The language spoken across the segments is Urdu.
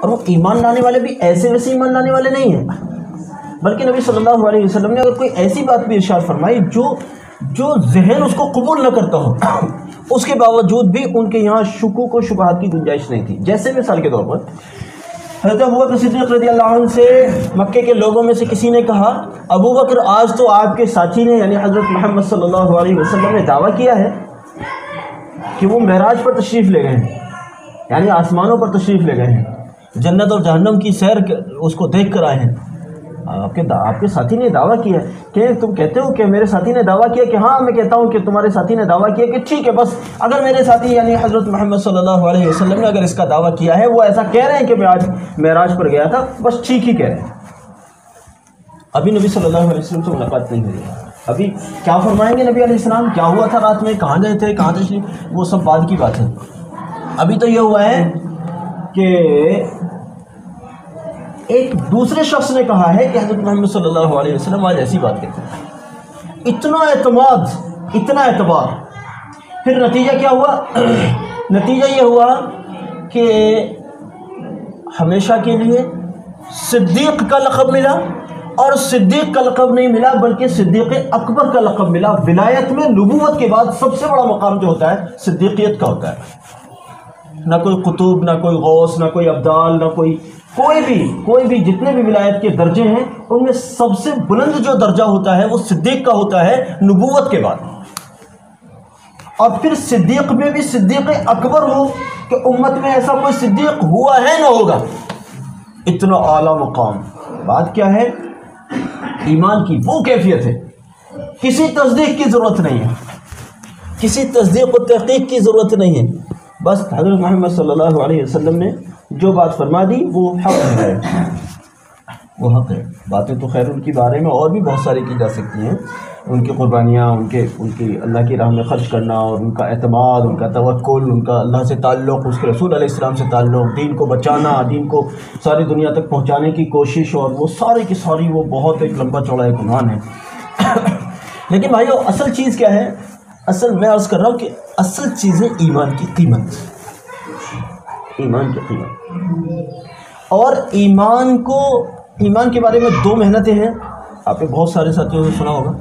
اور وہ ایمان لانے والے بھی ایسے ویسے ایمان لانے والے نہیں ہیں، بلکہ نبی صلی اللہ علیہ وسلم نے اگر کوئی ایسی بات بھی ارشاد فرمائی جو ذہن اس کو قبول نہ کرتا ہو، اس کے باوجود بھی ان کے یہاں شکوک و شبہات کی گنجائش نہیں تھی. جیسے مثال کے طور پر حضرت ابوبکر صدیق رضی اللہ عنہ سے مکے کے لوگوں میں سے کسی نے کہا، ابوبکر آج تو آپ کے ساتھی نے یعنی حضرت محمد صلی اللہ علیہ وسلم نے دعویٰ کیا ہے کہ وہ معراج پر تشریف لے گئے ہیں، یعنی آسمانوں پر تشریف لے گئے ہیں، جنت اور جہنم کی سیر اس کو دیکھ کر آئے ہیں. آپ کے ساتھی نے دعویٰ کیا ہے کہ تم کہتے ہو کہ میرے ساتھی نے دعویٰ کیا کہ ہاں میں کہتا ہوں کہ تمہارے ساتھی نے دعویٰ کیا کہ ٹھیک ہے، بس اگر میرے ساتھی یعنی حضرت محمد صلی اللہ علیہ وسلم نے اگر اس کا دعویٰ کیا ہے، وہ ایسا کہہ رہے ہیں کہ میں آج معراج پر گیا تھا، بس ٹھیک ہی کہہ رہے ہیں. ابھی نبی صلی اللہ علیہ وسلم سے ملاقات نہیں ہوئی، ابھی کیا فرمائیں گے نبی علیہ السلام، کیا ہوا تھا رات میں، کہاں گئے تھے، کہاں تشریف، وہ سب بعد کی بات ہے. ابھی تو یہ ہوا ہے کہ ایک دوسرے شخص نے کہا ہے کہ حضرت محمد صلی اللہ علیہ وسلم آج ایسی بات کہتے ہیں. اتنا اعتماد، اتنا اعتبار. پھر نتیجہ کیا ہوا؟ نتیجہ یہ ہوا کہ ہمیشہ کے لیے صدیق کا لقب ملا، اور صدیق کا لقب نہیں ملا بلکہ صدیق اکبر کا لقب ملا. ولایت میں نبوت کے بعد سب سے بڑا مقام جو ہوتا ہے صدیقیت کا ہوتا ہے. نہ کوئی قطب، نہ کوئی غوث، نہ کوئی ابدال، نہ کوئی بھی جتنے بھی ولایت کے درجے ہیں ان میں سب سے بلند جو درجہ ہوتا ہے وہ صدیق کا ہوتا ہے نبوت کے بعد. اور پھر صدیق میں بھی صدیق اکبر ہو کہ امت میں ایسا کوئی صدیق ہوا ہے نہ ہوگا، اتنا اعلیٰ مقام. بات کیا ہے؟ ایمان کی وہ کیفیت ہے، کسی تصدیق کی ضرورت نہیں ہے، کسی تصدیق و تحقیق کی ضرورت نہیں ہے. بس حضرت محمد صلی اللہ علیہ وسلم نے جو بات فرما دی وہ حق ہے، وہ حق ہے. باتیں تو خیر ان کے بارے میں اور بھی بہت ساری کی جا سکتی ہیں، ان کی قربانیاں، ان کی اللہ کی راہ میں خرچ کرنا، اور ان کا اعتماد، ان کا توکل، ان کا اللہ سے تعلق، اس کے رسول علیہ السلام سے تعلق، دین کو بچانا، دین کو ساری دنیا تک پہنچانے کی کوشش، اور وہ ساری کی ساری وہ بہت ایک لمبا چوڑا ایک عنوان ہے. لیکن بھائیو اصل چیز کیا ہے؟ اصل میں عرض کر رہا ہوں کہ اصل چیز ہے ایمان کی قیمت، ایمان کی قیمت. اور ایمان کے بارے میں دو محنتیں ہیں، آپ نے بہت سارے ساتھیوں نے سنا ہوگا.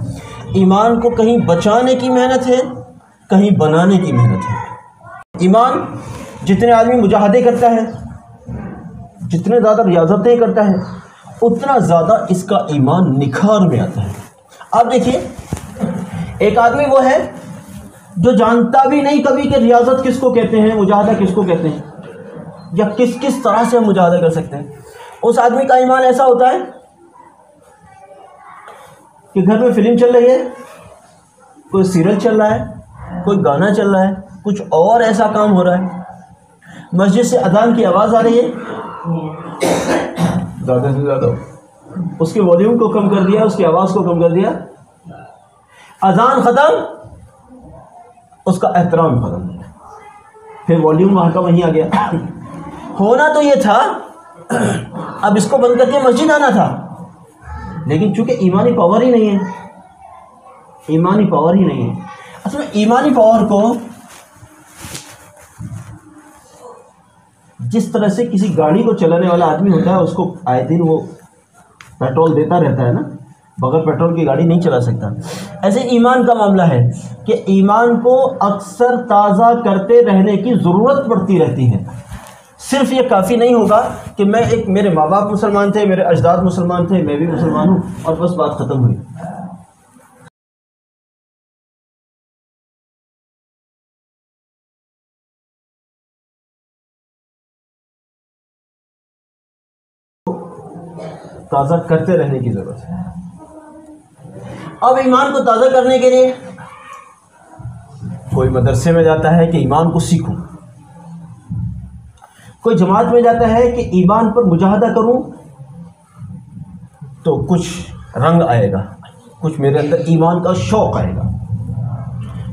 ایمان کو کہیں بچانے کی محنت ہے، کہیں بنانے کی محنت ہے. ایمان جتنے آدمی مجاہدے کرتا ہے، جتنے زیادہ ریاضتیں کرتا ہے، اتنا زیادہ اس کا ایمان نکھار میں آتا ہے. آپ دیکھیے ایک آدمی وہ ہے جو جانتا بھی نہیں کبھی کہ ریاضت کس کو کہتے ہیں، مجاہدہ کس کو کہتے ہیں، یا کس طرح سے ہم مجاہدہ کر سکتے ہیں. اس آدمی کا ایمان ایسا ہوتا ہے کہ گھر میں فلم چل رہی ہے، کوئی سیریل چل رہا ہے، کوئی گانا چل رہا ہے، کچھ اور ایسا کام ہو رہا ہے، مسجد سے اذان کی آواز آ رہی ہے، زیادہ سے زیادہ اس کے والیوم کو کم کر دیا، اس کی آواز کو کم کر دیا، اذان ختم، اس کا احترام ختم، پھر والیوم وہاں کا وہیں آ گیا. ہونا تو یہ تھا اب اس کو بند کر کے مسجد آنا تھا، لیکن چونکہ ایمانی پاور ہی نہیں ہے، ایمانی پاور ہی نہیں ہے. اصل میں ایمانی پاور کو جس طرح سے کسی گاڑی کو چلانے والا آدمی ہوتا ہے، اس کو آئے دن وہ پیٹرول دیتا رہتا ہے نا، بغیر پیٹرول کی گاڑی نہیں چلا سکتا. ایسے ایمان کا معاملہ ہے کہ ایمان کو اکثر تازہ کرتے رہنے کی ضرورت پڑتی رہتی ہے. صرف یہ کافی نہیں ہوگا کہ میرے ماں باپ مسلمان تھے، میرے اجداد مسلمان تھے، میں بھی مسلمان ہوں اور بس بات ختم ہوئی. تازہ کرتے رہنے کی ضرورت ہے. اب ایمان کو تازہ کرنے کے لیے کوئی مدرسے میں جاتا ہے کہ ایمان کو سیکھوں، کوئی جماعت میں جاتا ہے کہ ایمان پر مجاہدہ کروں تو کچھ رنگ آئے گا، کچھ میرے اندر ایمان کا شوق آئے گا.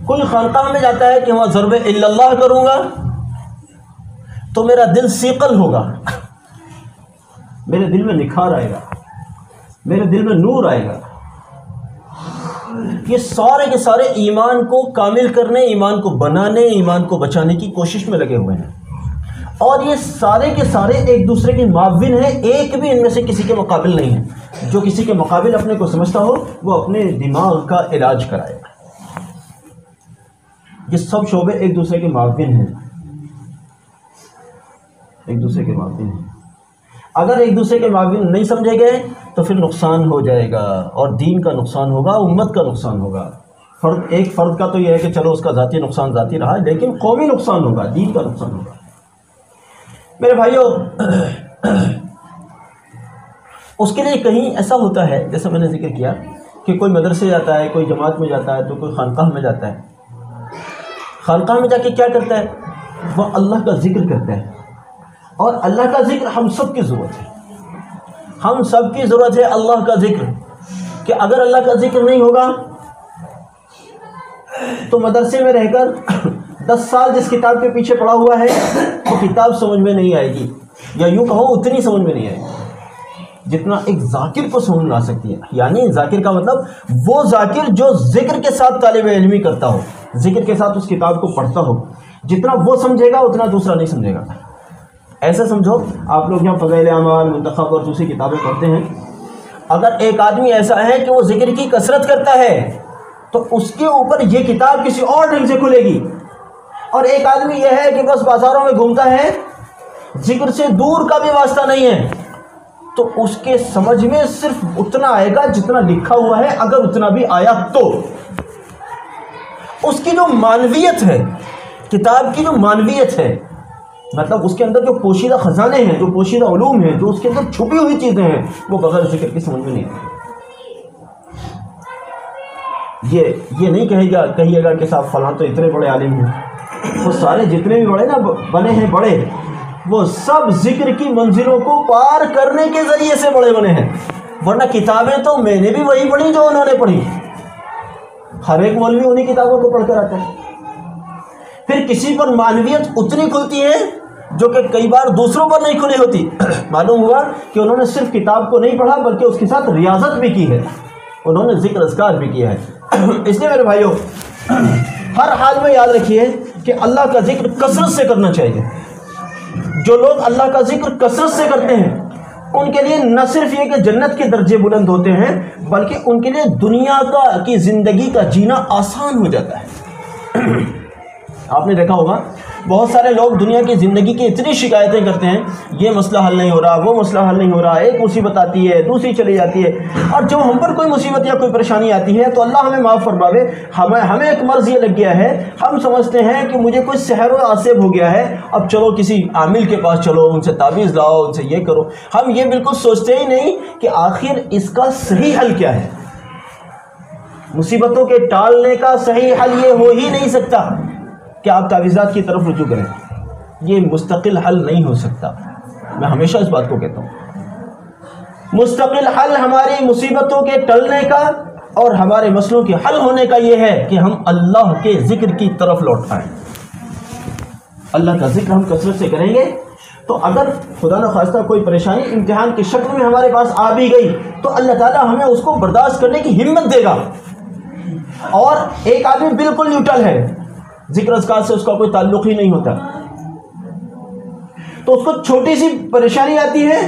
کوئی خانقاہ میں جاتا ہے کہ وہاں ضرب الا اللہ کروں گا تو میرا دل سیقل ہوگا، میرے دل میں نکھار آئے گا، میرے دل میں نور آئے گا. یہ سارے کے سارے ایمان کو کامل کرنے، ایمان کو بنانے، ایمان کو بچانے کی کوشش میں لگے ہوئے ہیں. اور یہ سارے کے سارے ایک دوسرے کے معاون ہیں، ایک بھی ان میں سے کسی کے مقابل نہیں ہے۔ جو کسی کے مقابل اپنے کو سمجھتا ہو وہ اپنے دماغ کا علاج کرائے گا۔ یہ سب شعبے ایک دوسرے کے معاون ہیں، ایک دوسرے کے معاون ہیں۔ اگر ایک دوسرے کے معاون نہیں سمجھے گئے تو پھر نقصان ہو جائے گا، اور دین کا نقصان ہوگا، امت کا نقصان ہوگا۔ ایک فرد کا تو یہ ہے کہ چلو اس کا ذاتی نقصان ذاتی رہا، لیکن قومی نقصان ہوگا، دین کا نقصان ہوگا۔ میرے بھائیوں، اس کے لیے کہیں ایسا ہوتا ہے، جیسا میں نے ذکر کیا کہ کوئی مدرسے جاتا ہے، کوئی جماعت میں جاتا ہے، تو کوئی خانقاہ میں جاتا ہے۔ خانقاہ میں جا کے کیا کرتا ہے؟ وہ اللہ کا ذکر کرتا ہے، اور اللہ کا ذکر ہم سب کی ضرورت ہے، ہم سب کی ضرورت ہے اللہ کا ذکر۔ کہ اگر اللہ کا ذکر نہیں ہوگا تو مدرسے میں رہ کر 10 سال جس کتاب کے پیچھے پڑا ہوا ہے وہ کتاب سمجھ میں نہیں آئے گی، یا یوں کہو اتنی سمجھ میں نہیں آئے گی جتنا ایک ذاکر کو سمجھ میں آ سکتی ہے۔ یعنی ذاکر کا مطلب وہ ذاکر جو ذکر کے ساتھ طالب علمی کرتا ہو، ذکر کے ساتھ اس کتاب کو پڑھتا ہو، جتنا وہ سمجھے گا اتنا دوسرا نہیں سمجھے گا۔ ایسا سمجھو، آپ لوگ یہاں فضائل اعمال، منتخب اور دوسری کتابیں پڑھتے ہیں، اگر ایک آدمی ایسا ہے کہ وہ ذکر کی کثرت کرتا ہے تو اس کے اوپر یہ کتاب کسی اور ڈھنگ سے کھلے گی، اور ایک آدمی یہ ہے کہ بس بازاروں میں گھومتا ہے، ذکر سے دور کا بھی واسطہ نہیں ہے، تو اس کے سمجھ میں صرف اتنا آئے گا جتنا لکھا ہوا ہے، اگر اتنا بھی آیا تو۔ اس کی جو معنویت ہے، کتاب کی جو معنویت ہے، مطلب اس کے اندر جو پوشیدہ خزانے ہیں، جو پوشیدہ علوم ہیں، جو اس کے اندر چھپی ہوئی چیزیں ہیں، وہ بغیر ذکر کی سمجھ میں نہیں آتی۔ یہ نہیں کہیے گا کہ صاحب فلاں تو اتنے بڑے عالم ہیں، وہ سارے جتنے بھی بڑے نا بنے ہیں بڑے، وہ سب ذکر کی منزلوں کو پار کرنے کے ذریعے سے بڑے بنے ہیں، ورنہ کتابیں تو میں نے بھی وہی پڑھی جو انہوں نے پڑھی۔ ہر ایک مولوی انہی کتابوں کو پڑھ کر آتا ہے۔ پھر کسی پر معنویت اتنی کھلتی ہے جو کہ کئی بار دوسروں پر نہیں کھلی ہوتی۔ معلوم ہوا کہ انہوں نے صرف کتاب کو نہیں پڑھا بلکہ اس کے ساتھ ریاضت بھی کی ہے، انہوں نے ذکر اذکار بھی کیا ہے۔ اس لیے میرے بھائیوں، ہر حال میں یاد رکھیے کہ اللہ کا ذکر کثرت سے کرنا چاہیے۔ جو لوگ اللہ کا ذکر کثرت سے کرتے ہیں ان کے لیے نہ صرف یہ کہ جنت کے درجے بلند ہوتے ہیں، بلکہ ان کے لیے دنیا کی زندگی کا جینا آسان ہو جاتا ہے۔ آپ نے دیکھا ہوگا بہت سارے لوگ دنیا کی زندگی کی اتنی شکایتیں کرتے ہیں، یہ مسئلہ حل نہیں ہو رہا، وہ مسئلہ حل نہیں ہو رہا، ایک مصیبت آتی ہے دوسری چلی جاتی ہے، اور جب ہم پر کوئی مصیبت یا کوئی پریشانی آتی ہے تو اللہ ہمیں معاف فرماوے، ہمیں ایک مرض یہ لگ گیا ہے، ہم سمجھتے ہیں کہ مجھے کوئی سحر و عاصب ہو گیا ہے، اب چلو کسی عامل کے پاس چلو، ان سے تعویذ لاؤ، ان سے یہ کرو۔ ہم یہ بالکل سوچتے ہی نہیں کہ آخر اس کا صحیح حل کیا ہے۔ مصیبتوں کے ٹالنے کا صحیح حل یہ ہو ہی نہیں سکتا کہ آپ تعویذات کی طرف رجوع کریں، یہ مستقل حل نہیں ہو سکتا۔ میں ہمیشہ اس بات کو کہتا ہوں، مستقل حل ہماری مصیبتوں کے ٹلنے کا اور ہمارے مسئلوں کے حل ہونے کا یہ ہے کہ ہم اللہ کے ذکر کی طرف لوٹ آئیں۔ اللہ کا ذکر ہم کثرت سے کریں گے تو اگر خدا نخواستہ کوئی پریشانی امتحان کی شکل میں ہمارے پاس آ بھی گئی تو اللہ تعالیٰ ہمیں اس کو برداشت کرنے کی ہمت دے گا۔ اور ایک آدمی بالکل نیوٹرل ہے، ذکر اذکار سے اس کا کوئی تعلق ہی نہیں ہوتا، تو اس کو چھوٹی سی پریشانی آتی ہے،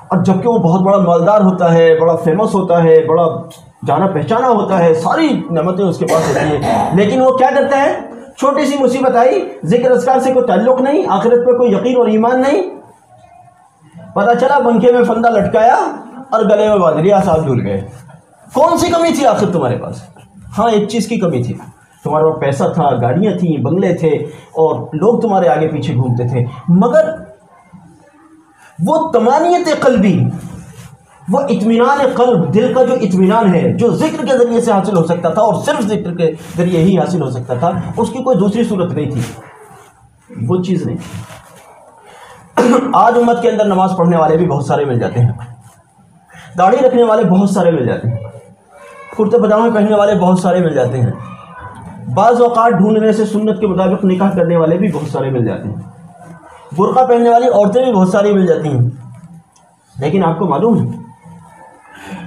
اور جبکہ وہ بہت بڑا مالدار ہوتا ہے، بڑا فیمس ہوتا ہے، بڑا جانا پہچانا ہوتا ہے، ساری نعمتیں اس کے پاس ہوتی ہیں، لیکن وہ کیا کرتا ہے؟ چھوٹی سی مصیبت آئی، ذکر اذکار سے کوئی تعلق نہیں، آخرت پہ کوئی یقین اور ایمان نہیں، پتہ چلا بنکے میں فندہ لٹکایا اور گلے میں بادریا صاحب جھول گئے۔ کون سی کمی تھی آخر تمہارے پاس؟ ہاں ایک چیز کی کمی تھی، تمہارے پاس پیسہ تھا، گاڑیاں تھیں، بنگلے تھے، اور لوگ تمہارے آگے پیچھے گھومتے تھے، مگر وہ طمانینت قلبی، وہ اطمینان قلب، دل کا جو اطمینان ہے جو ذکر کے ذریعے سے حاصل ہو سکتا تھا، اور صرف ذکر کے ذریعے ہی حاصل ہو سکتا تھا، اس کی کوئی دوسری صورت نہیں تھی، وہ چیز نہیں۔ آج امت کے اندر نماز پڑھنے والے بھی بہت سارے مل جاتے ہیں، داڑھی رکھنے والے بہت سارے مل جاتے ہیں، کرتے پاجامے پہننے والے بہت سارے مل جاتے ہیں، بعض اوقات ڈھونڈنے سے سنت کے مطابق نکاح کرنے والے بھی بہت سارے مل جاتے ہیں، برقع پہننے والی عورتیں بھی بہت ساری مل جاتی ہیں، لیکن آپ کو معلوم ہے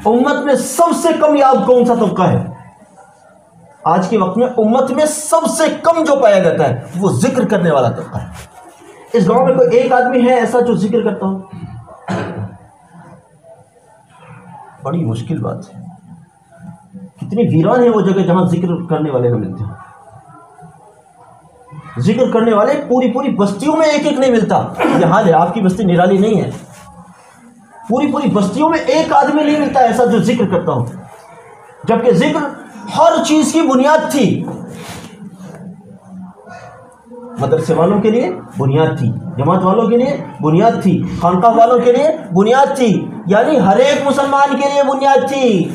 امت میں سب سے کمیاب کون سا طبقہ ہے؟ آج کے وقت میں امت میں سب سے کم جو پایا جاتا ہے وہ ذکر کرنے والا طبقہ ہے۔ اس گاؤں میں کوئی ایک آدمی ہے ایسا جو ذکر کرتا ہو؟ بڑی مشکل بات ہے. کتنی ویران ہے وہ جگہ جہاں ذکر کرنے والے نہ ملتے ہیں. ذکر کرنے والے پوری پوری بستیوں میں ایک ایک نہیں ملتا. یہ حال ہے، آپ کی بستی نرالی نہیں ہے. پوری پوری بستیوں میں ایک آدمی نہیں ملتا ایسا جو ذکر کرتا ہو. جبکہ ذکر ہر چیز کی بنیاد تھی. مدرسے والوں کے لیے بنیاد تھی، جماعت والوں کے لیے بنیاد تھی، خانقاہ والوں کے لیے بنیاد تھی، یعنی ہر ایک مسلمان کے لیے بنیاد تھی.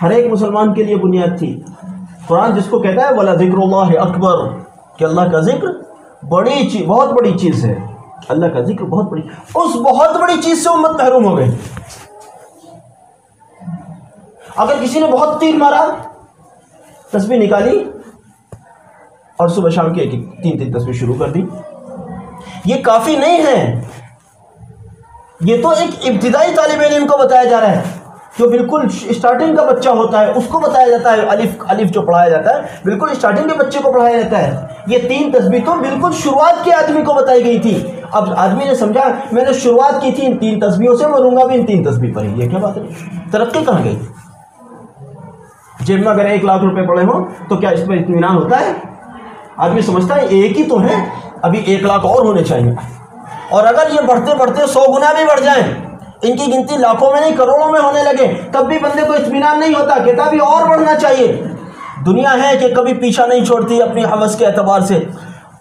ہر ایک مسلمان کے لیے بنیاد تھی. قرآن جس کو کہتا ہے وَلَا ذِكْرُ اللَّهِ اکبر، کہ اللہ کا ذکر بڑی چیز، بہت بڑی چیز ہے. اللہ کا ذکر بہت بڑی، اس بہت بڑی چیز سے امت محروم ہو گئے. اگر کسی نے بہت تیر مارا، تسبیح نکالی اور صبح شام کی تین تسبیح شروع کر دی، یہ کافی نہیں ہے. یہ تو ایک ابتدائی طالب علم کو بتایا جا رہا ہے، جو بالکل اسٹارٹنگ کا بچہ ہوتا ہے اس کو بتایا جاتا ہے. الف جو پڑھایا جاتا ہے بالکل اسٹارٹنگ کے بچے کو پڑھایا جاتا ہے. یہ 3 تسبیح تو بالکل شروعات کے آدمی کو بتائی گئی تھی. اب آدمی نے سمجھا میں نے شروعات کی تھی ان 3 تسبیحوں سے، مروں گا بھی ان 3 تسبیح پر ہی. یہ کیا بات ہے؟ ترقی کہاں گئی؟ جیب میں اگر 1 لاکھ روپے پڑے ہوں تو کیا اس پر اطمینان ہوتا ہے؟ آدمی سمجھتا ہے ایک ہی تو ہے، ابھی 1 لاکھ اور ہونے چاہیے. اور اگر یہ بڑھتے بڑھتے 100 گنا بھی بڑھ جائیں، ان کی گنتی لاکھوں میں نہیں کروڑوں میں ہونے لگے، تب بھی بندے کو اطمینان نہیں ہوتا، کہتا بھی اور بڑھنا چاہیے. دنیا ہے کہ کبھی پیچھا نہیں چھوڑتی اپنی حوث کے اعتبار سے.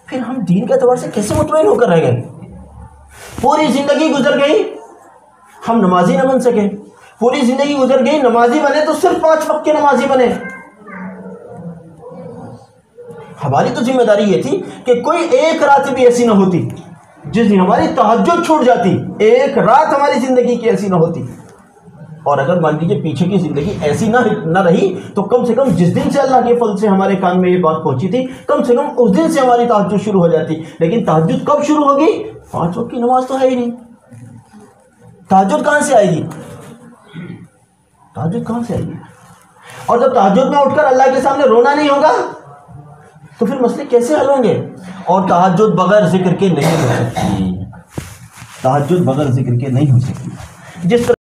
پھر ہم دین کے اعتبار سے کیسے مطمئن ہو کر رہ گئے؟ پوری زندگی گزر گئی، ہم نمازی نہ بن سکے. پوری زندگی گزر گئی، نمازی بنے تو صرف 5 وقت کے نمازی بنے. ہماری تو ذمہ داری یہ تھی کہ کوئی ایک رات بھی ایسی نہ ہوتی جس دن ہماری تہجد چھوٹ جاتی. ایک رات ہماری زندگی کی ایسی نہ ہوتی. اور اگر مان لیجیے پیچھے کی زندگی ایسی نہ رہی تو کم سے کم جس دن سے اللہ کے فضل سے ہمارے کان میں یہ بات پہنچی تھی، کم سے کم اس دن سے ہماری تہجد شروع ہو جاتی. لیکن تہجد کب شروع ہوگی؟ 5 وقت کی نماز تو ہے ہی نہیں. تہجد کہاں سے آئے گی؟ تہجد کہاں سے آئے گی؟ اور جب تہجد میں اٹھ کر اللہ کے سامنے رونا نہیں ہوگا تو پھر مسئلے کیسے حل ہوں گے؟ اور تہجد بغیر ذکر کے نہیں ہو سکتی. تہجد بغیر ذکر کے نہیں ہو سکتی. جس طرح